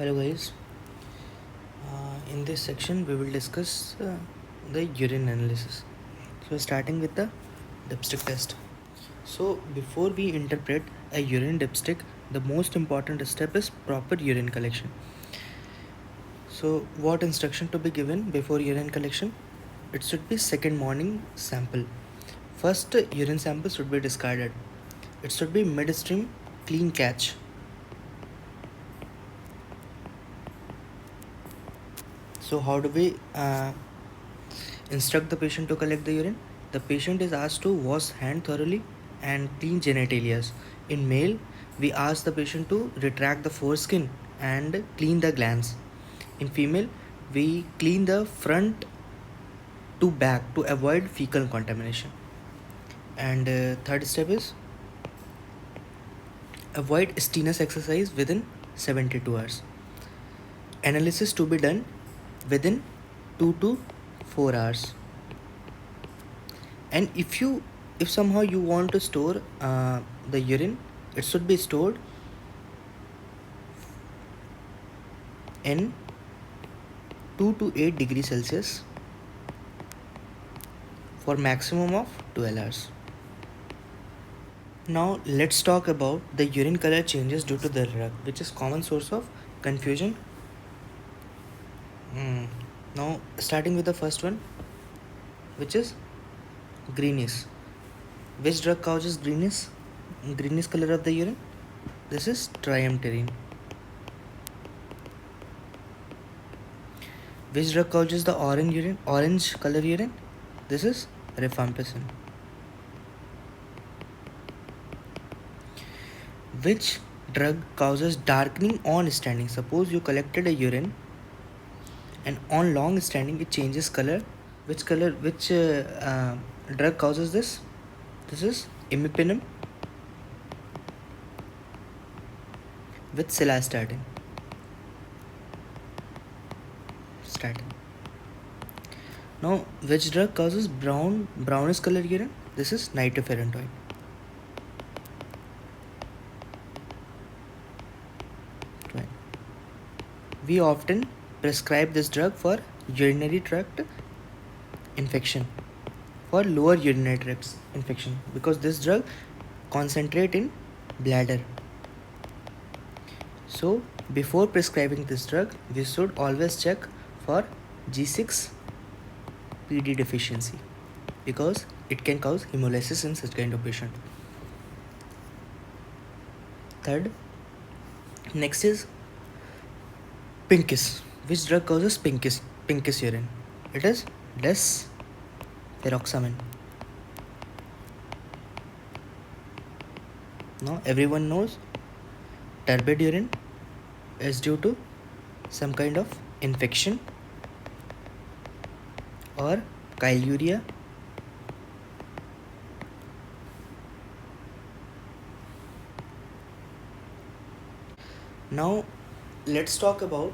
Hello guys, in this section we will discuss the urine analysis. So starting with the dipstick test. So before we interpret a urine dipstick, the most important step is proper urine collection. So what instruction to be given before urine collection? It should be second morning sample. First urine sample should be discarded. It should be midstream clean catch. So how do we instruct the patient to collect the urine? The patient is asked to wash hand thoroughly and clean genitalia. In male, we ask the patient to retract the foreskin and clean the glands. In female, we clean the front to back to avoid fecal contamination. And third step is avoid strenuous exercise within 72 hours. Analysis to be done within 2 to 4 hours. And if somehow you want to store the urine, it should be stored in 2 to 8 degrees Celsius for maximum of 12 hours. Now let's talk about the urine color changes due to the drug, which is common source of confusion. Now starting with the first one, which is greenish. Which drug causes greenish color of the urine? This is triamterene. Which drug causes the orange color urine? This is rifampicin. Which drug causes darkening on standing? Suppose you collected a urine and on long standing it changes color. Which drug causes this? This is imipenem with cilastatin. Now, which drug causes brownish color urine? This is nitrofurantoin. We often prescribe this drug for urinary tract infection, for lower urinary tract infection, because this drug concentrate in bladder. So before prescribing this drug, we should always check for G6PD deficiency, because it can cause hemolysis in such kind of patient. Third, next is pinkish. Which drug causes pinkish urine? It is desferoxamine. Now everyone knows turbid urine is due to some kind of infection or chyluria. Now let's talk about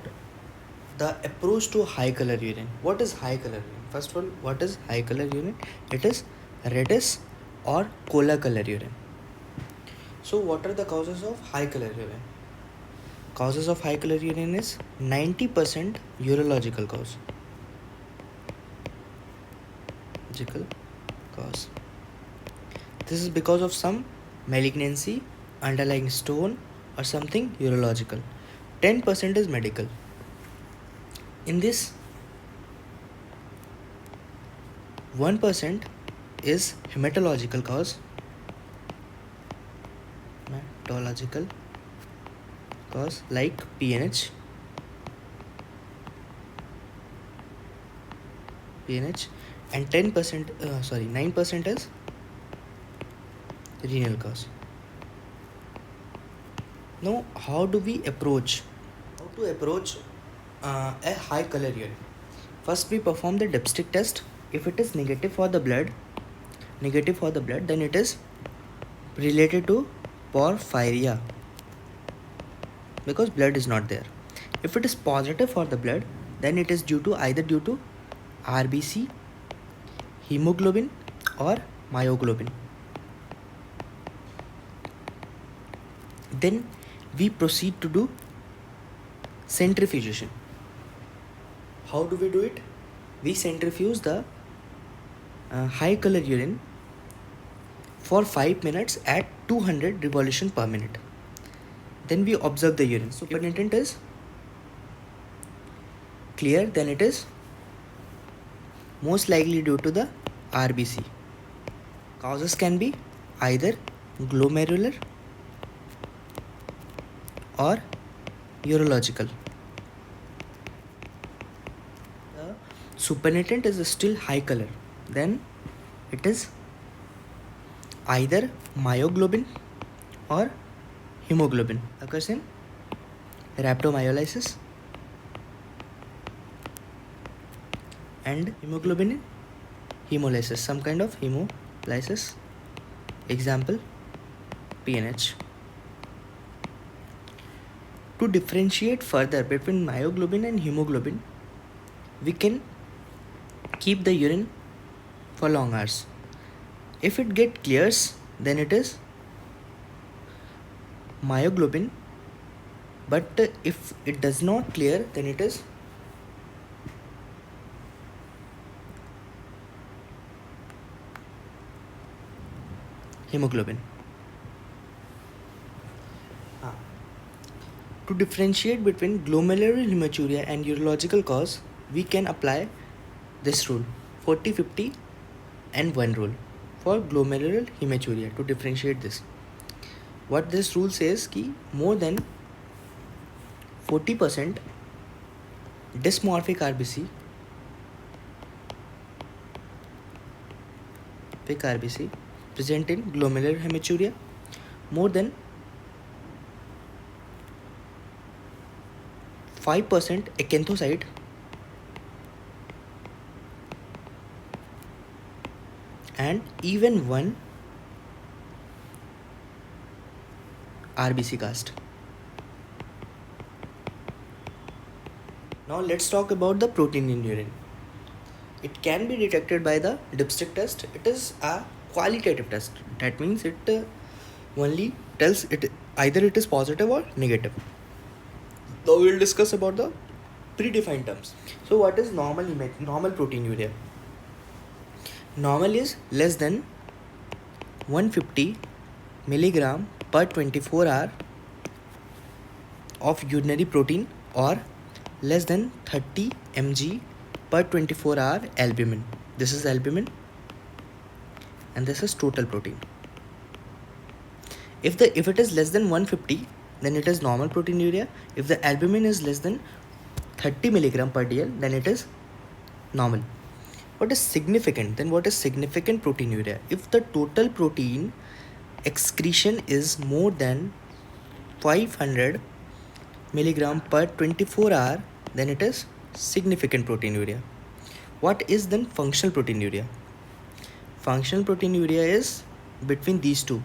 the approach to high color urine. What is high color urine? First of all, what is high color urine? It is reddish or cola color urine. So what are the causes of high color urine? Causes of high color urine is 90% urological cause. This is because of some malignancy, underlying stone or something urological. 10% is medical. In this, 1% is hematological cause. Like PNH, and 9% is renal cause. Now, how do we approach? How to approach a high color urine? First, we perform the dipstick test. If it is negative for the blood, then it is related to porphyria, because blood is not there. If it is positive for the blood, then it is either due to RBC, hemoglobin or myoglobin. Then we proceed to do Centrifugation. How do we do it? We centrifuge the high color urine for 5 minutes at 200 revolution per minute. Then we observe the urine. Supernatant is clear, then it is most likely due to the RBC. Causes can be either glomerular or urological. The supernatant is still high color, then it is either myoglobin or hemoglobin. Occurs in rhabdomyolysis and hemoglobin in hemolysis, some kind of hemolysis. Example, PNH. To differentiate further between myoglobin and hemoglobin, we can keep the urine for long hours. If it get clears, then it is myoglobin, but if it does not clear, then it is hemoglobin. To differentiate between glomerular hematuria and urological cause, we can apply this rule, 40, 50 and 1 rule for glomerular hematuria to differentiate this. What this rule says ki more than 40% dysmorphic RBC present in glomerular hematuria, more than 5% acanthocyte and even 1 RBC cast. Now let's talk about the protein in urine. It can be detected by the dipstick test. It is a qualitative test. That means it only tells it either it is positive or negative. Now we will discuss about the predefined terms. So what is normal proteinuria? Normal is less than 150 milligram per 24 hour of urinary protein or less than 30 mg per 24 hour albumin. This is albumin and this is total protein. If it is less than 150, then it is normal proteinuria. If the albumin is less than 30 milligram per dl, then it is normal. What is significant? Then what is significant proteinuria? If the total protein excretion is more than 500 milligram per 24 hour, then it is significant proteinuria. What is then functional proteinuria? Functional proteinuria is between these two,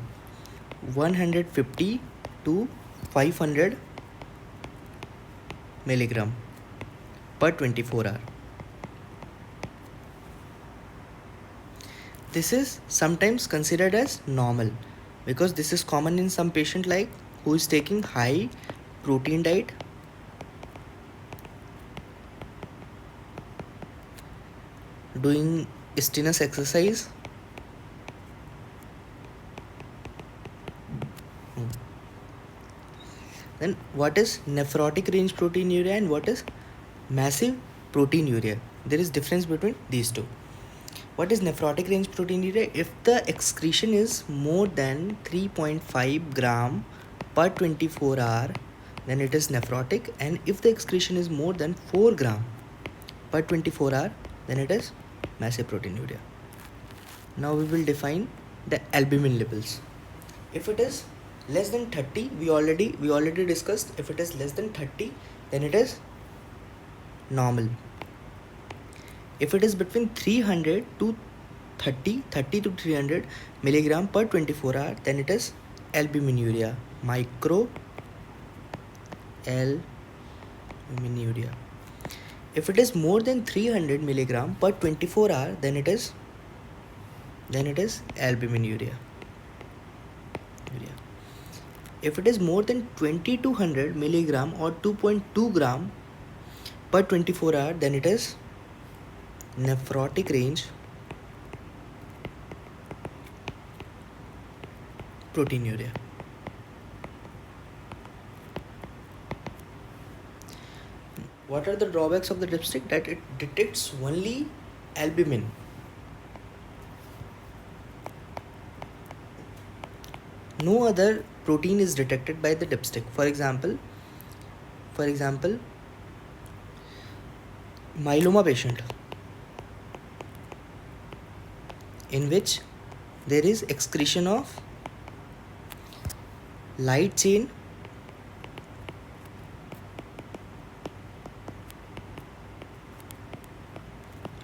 150 to 500 milligram per 24 hour. This is sometimes considered as normal because this is common in some patient like who is taking high protein diet, doing strenuous exercise, then what is nephrotic range proteinuria and what is massive proteinuria? There is difference between these two. What is nephrotic range proteinuria? If the excretion is more than 3.5 gram per 24 hour, then it is nephrotic, and if the excretion is more than 4 gram per 24 hour, then it is massive proteinuria. Now we will define the albumin levels. If it is less than 30, we already discussed. If it is less than 30, then it is normal. If it is between 300 to 30 to 300 milligram per 24 hour, then it is albuminuria, albuminuria. If it is more than 300 milligram per 24 hour, then it is albuminuria. If it is more than 2200 milligram or 2.2 gram per 24 hour, then it is nephrotic range proteinuria. What are the drawbacks of the dipstick? That it detects only albumin. No other protein is detected by the dipstick. For example, myeloma patient, in which there is excretion of light chain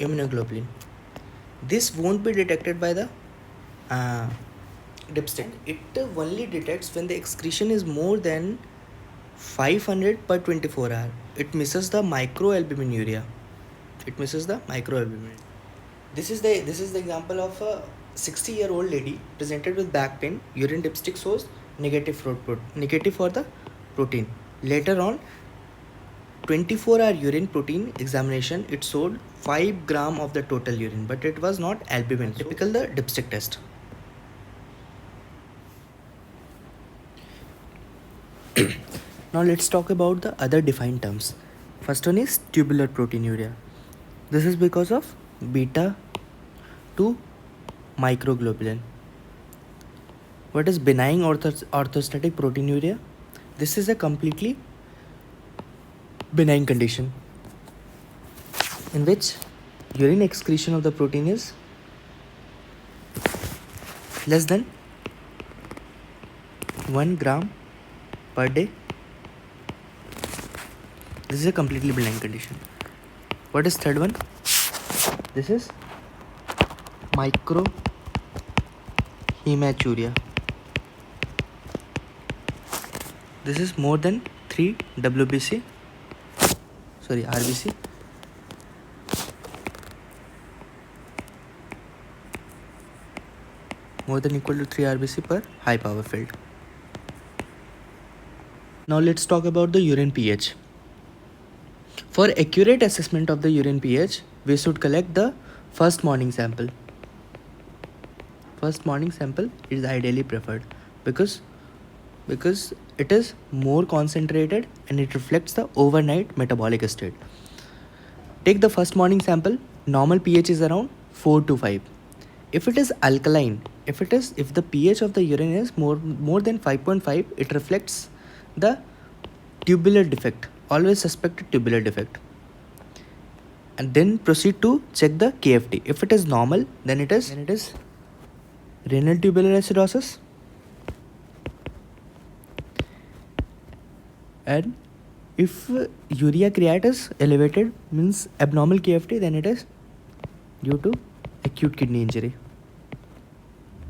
immunoglobulin. This won't be detected by the dipstick. It only detects when the excretion is more than 500 per 24 hour. It misses the microalbuminuria. This is the example of a 60-year-old lady presented with back pain. Urine dipstick shows negative for the protein. Later on, 24-hour urine protein examination, it showed 5 gram of the total urine, but it was not albumin. Typical the dipstick test. Now let's talk about the other defined terms. First one is tubular proteinuria. This is because of beta 2 microglobulin. What is benign orthostatic proteinuria? This is a completely benign condition in which urine excretion of the protein is less than 1 gram per day. This is a completely benign condition. What is third one? This is microhematuria. This is more than 3 RBC. More than equal to 3 RBC per high power field. Now let's talk about the urine pH. For accurate assessment of the urine pH, we should collect the first morning sample. First morning sample is ideally preferred because it is more concentrated and it reflects the overnight metabolic state. Take the first morning sample. Normal pH is around 4 to 5. If it is alkaline, if the pH of the urine is more than 5.5, it reflects the tubular defect. Always suspect a tubular defect. And then proceed to check the KFT. If it is normal, then it is renal tubular acidosis. And if urea creat is elevated, means abnormal KFT, then it is due to acute kidney injury,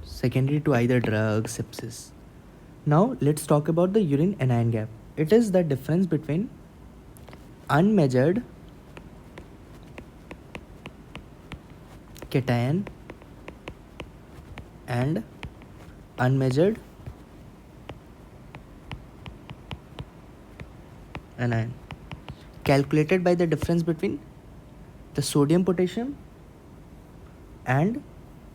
secondary to either drug, sepsis. Now let's talk about the urine anion gap. It is the difference between unmeasured cation and unmeasured anion, calculated by the difference between the sodium potassium and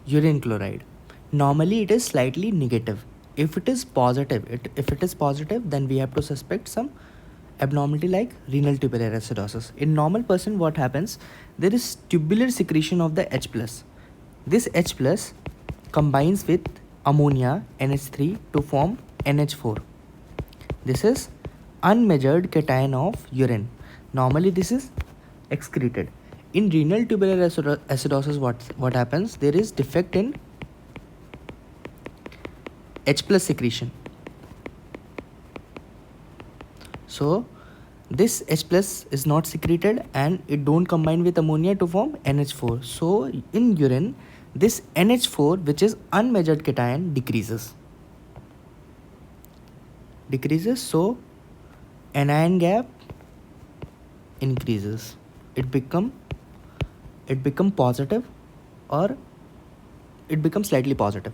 urine chloride. Normally it is slightly negative. If it is positive, then we have to suspect some abnormality like renal tubular acidosis. In normal person, what happens? There is tubular secretion of the H+. This H+ combines with ammonia NH3 to form NH4. This is unmeasured cation of urine. Normally this is excreted. In renal tubular acidosis, what happens? There is defect in H+ secretion. So this H+ is not secreted and it don't combine with ammonia to form NH4. So in urine, this NH4, which is unmeasured cation, decreases. So anion gap increases. It become positive, or it becomes slightly positive.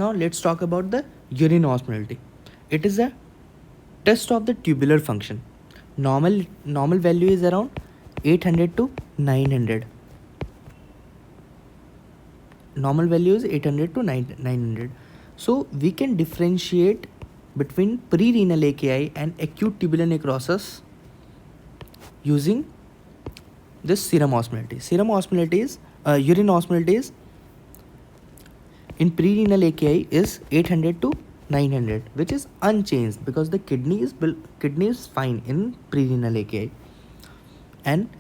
Now let's talk about the urine osmolality. It is a test of the tubular function. Normal value is around 800 to 900. Normal value is 800 to 900. So we can differentiate between pre-renal AKI and acute tubular necrosis using this serum osmolality. Urine osmolality is in pre-renal AKI is 800 to 900, which is unchanged because the kidney is fine in pre-renal AKI. And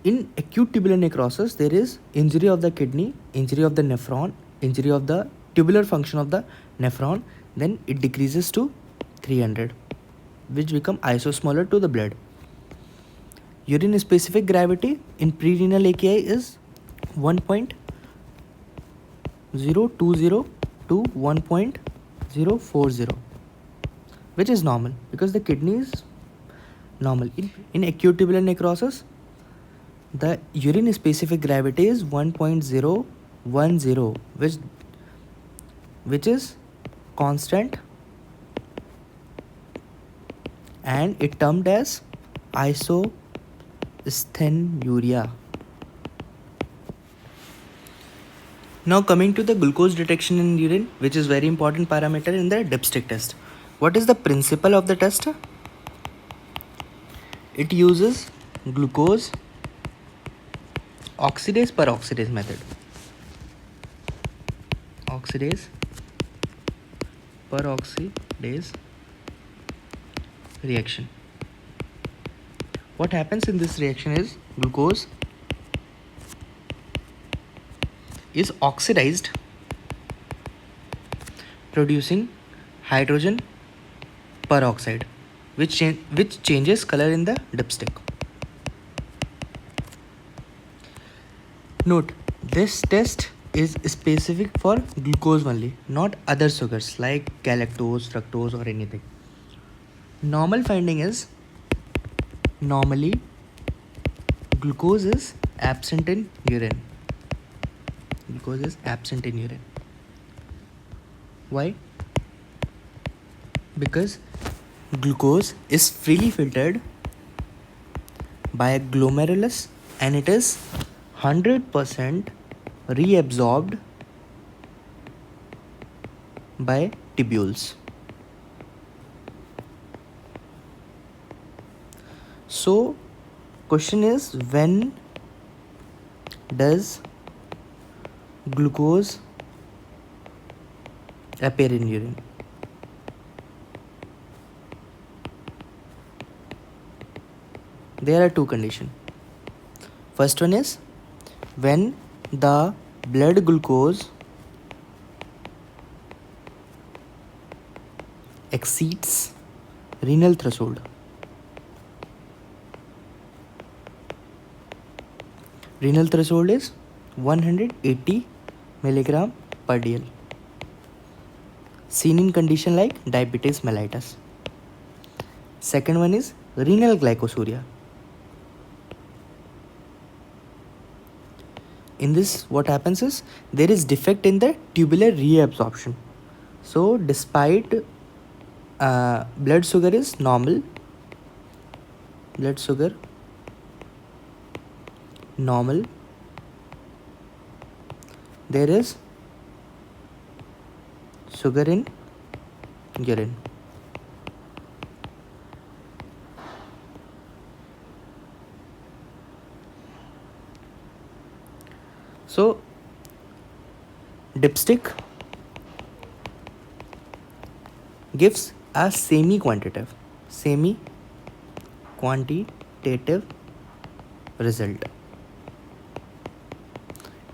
in acute tubular necrosis, there is injury of the kidney, injury of the nephron, injury of the tubular function of the nephron. Then it decreases to 300, which become isosmolar to the blood. Urine specific gravity in pre-renal AKI is 1.020 to 1.040, which is normal because the kidney is normal. In acute tubular necrosis, the urine specific gravity is 1.010, which is constant, and it termed as isostenuria. Now coming to the glucose detection in urine, which is very important parameter in the dipstick test. What is the principle of the test? It uses glucose oxidase peroxidase method. Oxidase peroxidase reaction. What happens in this reaction is glucose is oxidized, producing hydrogen peroxide, which changes color in the dipstick. Note, this test is specific for glucose only, not other sugars like galactose, fructose or anything. Normal finding is, normally glucose is absent in urine. Glucose is absent in urine. Why? Because glucose is freely filtered by a glomerulus and it is 100% reabsorbed by tubules. So question is, when does glucose appear in urine? There are two conditions. First one is when the blood glucose exceeds renal threshold. Renal threshold is 180 milligram per dl, seen in condition like diabetes mellitus. Second one is renal glycosuria. In this, what happens is there is defect in the tubular reabsorption. So despite blood sugar is normal, there is sugar in urine. So dipstick gives a semi-quantitative result.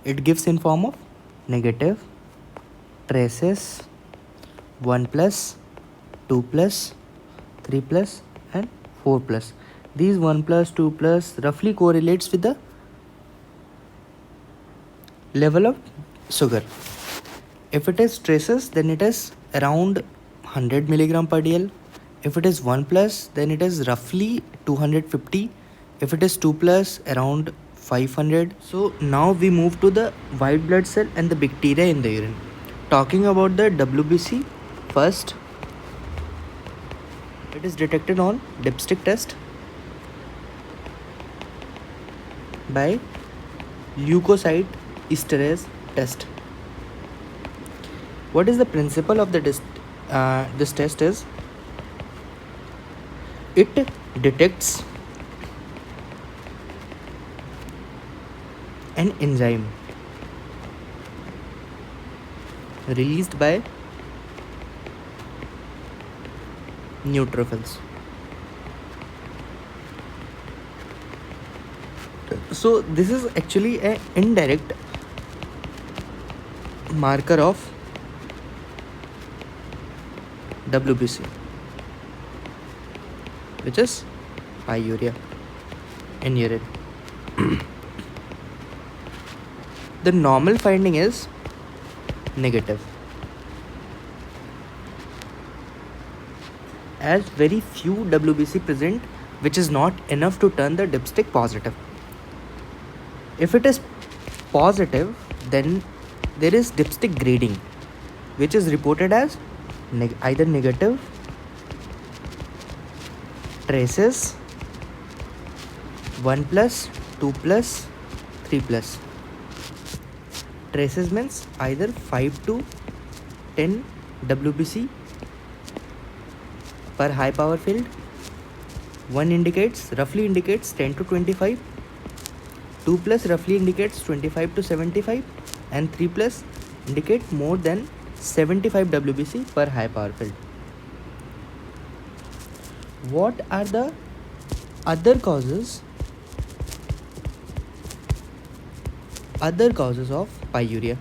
It gives in form of negative, traces, 1+, 2+, 3+, and 4+. These 1+, 2+ roughly correlates with the level of sugar. If it is traces, then it is around 100 milligram per dl. If it is 1+, then it is roughly 250. If it is 2+, around 500. So now we move to the white blood cell and the bacteria in the urine. talking about the WBC, first it is detected on dipstick test by leukocyte esterase test. What is the principle of this test is it detects an enzyme released by neutrophils. So this is actually an indirect marker of WBC, which is pyuria in urine. The normal finding is negative, as very few WBC present, which is not enough to turn the dipstick positive. If it is positive, then there is dipstick grading, which is reported as either negative, traces, 1+, 2+, 3+. Traces means either 5 to 10 WBC per high power field. 1 roughly indicates 10 to 25. 2+ roughly indicates 25 to 75, and 3+ indicate more than 75 WBC per high power field. What are the other causes of pyuria?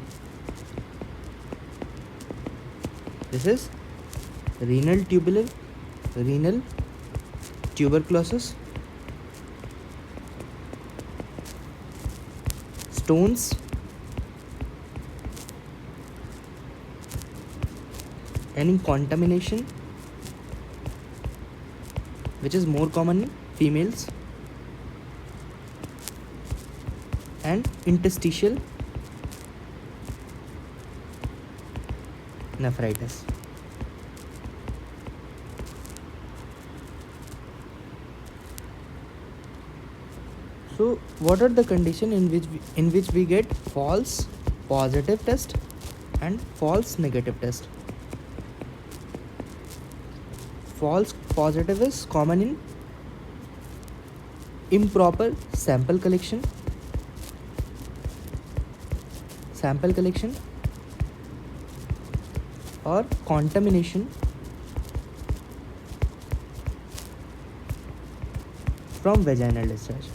This is renal tuberculosis, stones, any contamination, which is more common in females, and interstitial nephritis. So what are the conditions in which we get false positive test and false negative test? False positive is common in improper sample collection or contamination from vaginal discharge.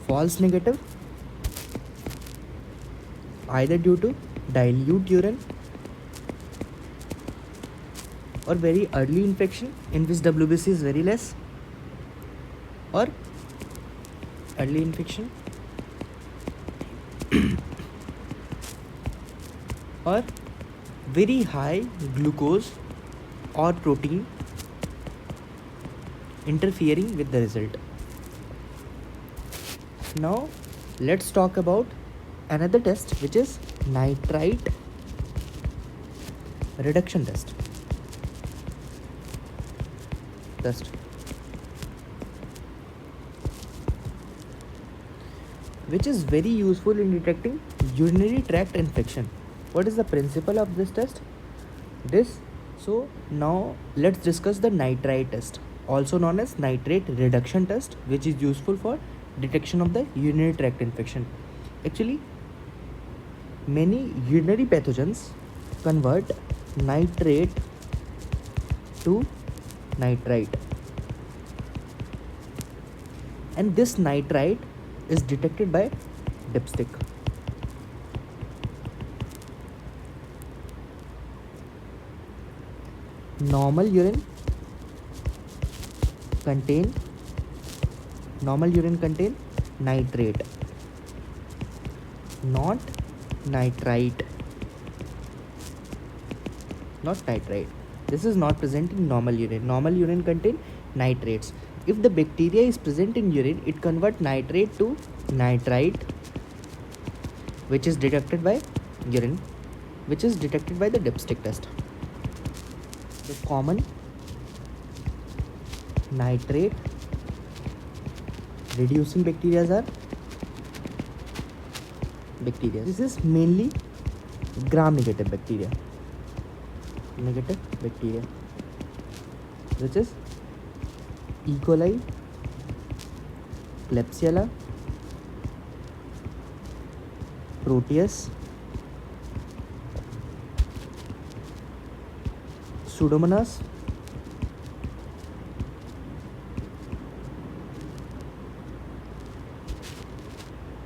False negative, either due to dilute urine or very early infection in which WBC is very less, or early infection or very high glucose or protein interfering with the result. Now let's talk about another test, which is nitrite reduction test, which is very useful in urinary tract infection. What is the principle of this test? So now let's discuss the nitrite test, also known as nitrate reduction test, which is useful for detection of the urinary tract infection. Actually, many urinary pathogens convert nitrate to nitrite, and this nitrite is detected by dipstick. Normal urine contain nitrate, not nitrite. This is not present in normal urine. Normal urine contain nitrates. If the bacteria is present in urine, it convert nitrate to nitrite, which is detected by urine, which is detected by the dipstick test. The common nitrate reducing bacteria are bacteria. This is mainly gram-negative bacteria. Negative bacteria, which is E. coli, Klebsiella, Proteus, Pseudomonas,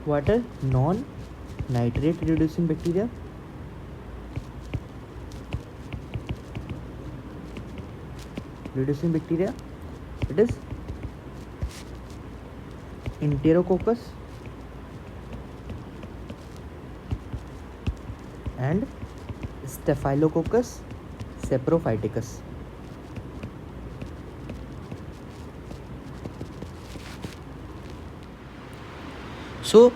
what are non-nitrate reducing bacteria? Reducing bacteria, it is Enterococcus and Staphylococcus saprophyticus. So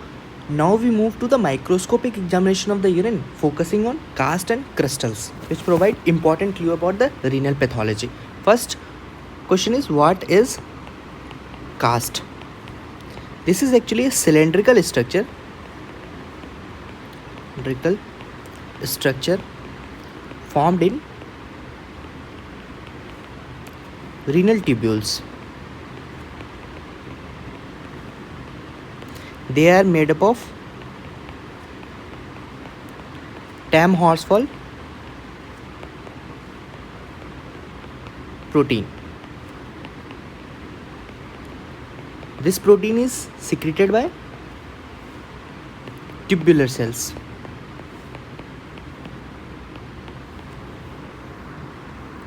now we move to the microscopic examination of the urine, focusing on cast and crystals, which provide important clue about the renal pathology. First question is, what is cast? This is actually a cylindrical structure formed in renal tubules. They are made up of tam horsefall protein. This protein is secreted by tubular cells.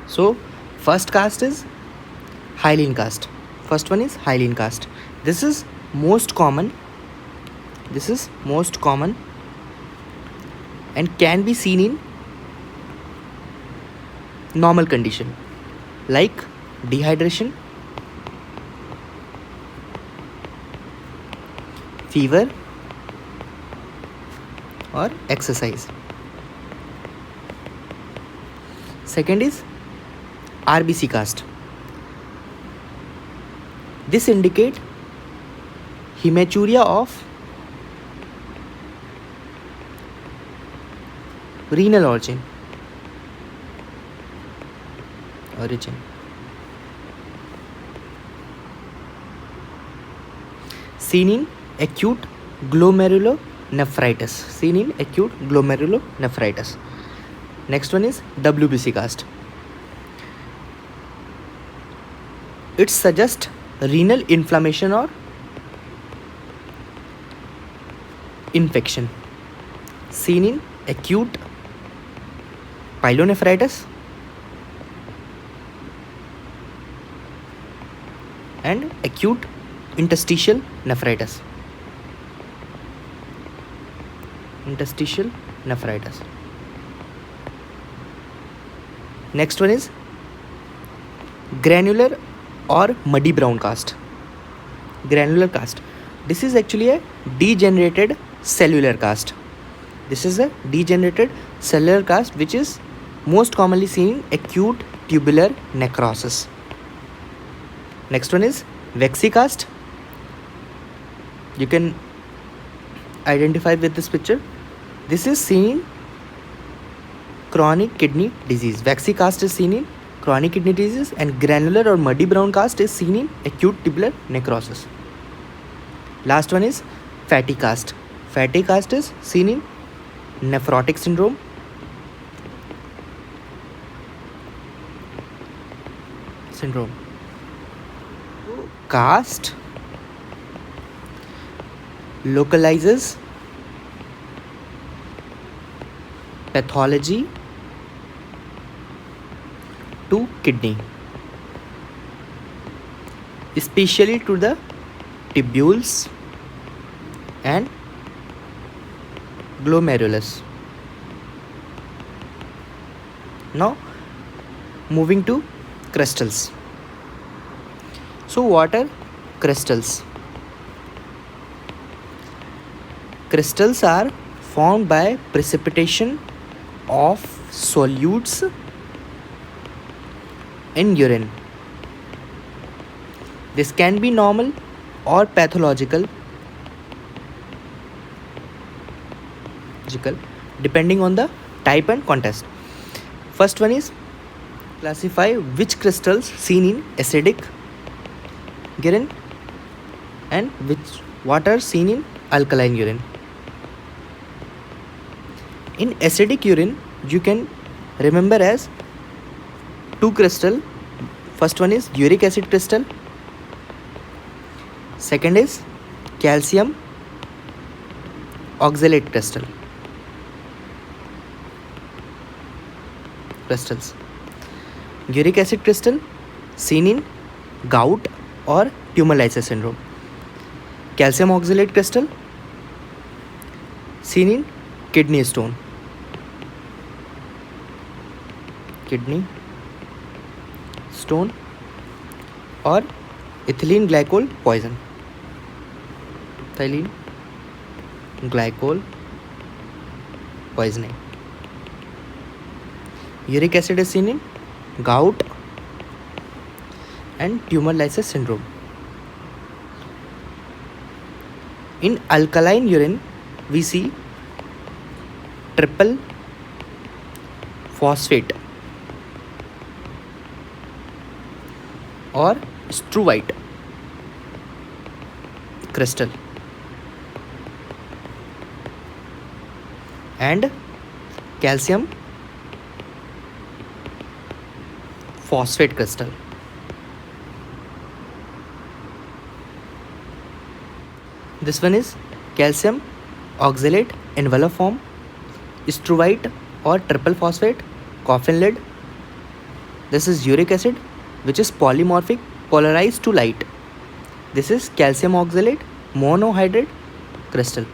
So first cast is hyaline cast. First one is hyaline cast. This is most common and can be seen in normal condition like dehydration, fever or exercise. Second is RBC cast. This indicates hematuria of renal origin. Seen in acute glomerulonephritis. Next one is WBC cast. It suggests renal inflammation or infection. Seen in acute pyelonephritis and acute interstitial nephritis. Next one is granular or muddy brown cast. This is actually a degenerated cellular cast. Which is most commonly seen in acute tubular necrosis. Next one is Vexi cast. You can identify with this picture. This is seen in chronic kidney disease. Vexi cast is seen in chronic kidney disease, and granular or muddy brown cast is seen in acute tubular necrosis. Last one is fatty cast. Fatty cast is seen in nephrotic syndrome, Cast localizes pathology to kidney, especially to the tubules and glomerulus. Now moving to crystals. So what are crystals? Crystals are formed by precipitation of solutes in urine. This can be normal or pathological depending on the type and context. First one is classify which crystals seen in acidic urine and what are seen in alkaline urine. In acidic urine, you can remember as two crystal. First one is uric acid crystal. Second is calcium oxalate crystals. Uric acid crystal seen in gout or tumor lysis syndrome. Calcium oxalate crystal seen in kidney stone. Or ethylene glycol poison. Ethylene glycol poisoning. Uric acid is seen in gout and tumor lysis syndrome. In alkaline urine, we see triple phosphate or struvite crystal and calcium phosphate crystal. This one is calcium oxalate envelope form, struvite or triple phosphate, coffin lid. This is uric acid, which is polymorphic, polarized to light. This is calcium oxalate monohydrate crystal.